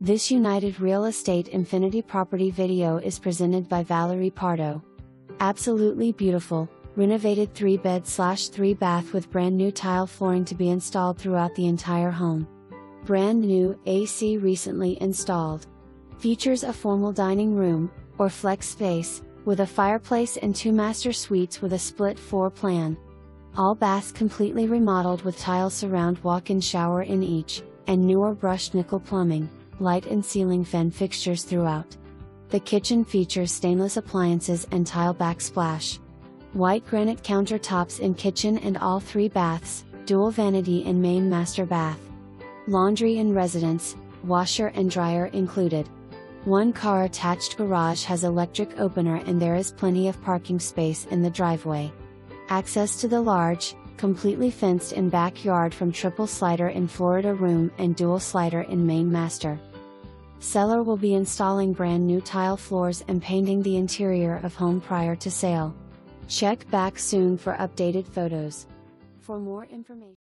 This United Real Estate Infinity property video is presented by Valerie Pardo. Absolutely beautiful, renovated 3-bed/3 bath with brand new tile flooring to be installed throughout the entire home. Brand new AC recently installed. Features a formal dining room, or flex space, with a fireplace and 2 master suites with a split floor plan. All baths completely remodeled with tile surround walk-in shower in each, and newer brushed nickel plumbing, light and ceiling fan fixtures throughout. The kitchen features stainless appliances and tile backsplash. White granite countertops in kitchen and all 3 baths, dual vanity and main master bath. Laundry in residence, washer and dryer included. 1 car attached garage has electric opener and there is plenty of parking space in the driveway. Access to the large, completely fenced-in backyard from triple slider in Florida room and dual slider in main master. Seller will be installing brand new tile floors and painting the interior of home prior to sale. Check back soon for updated photos. For more information.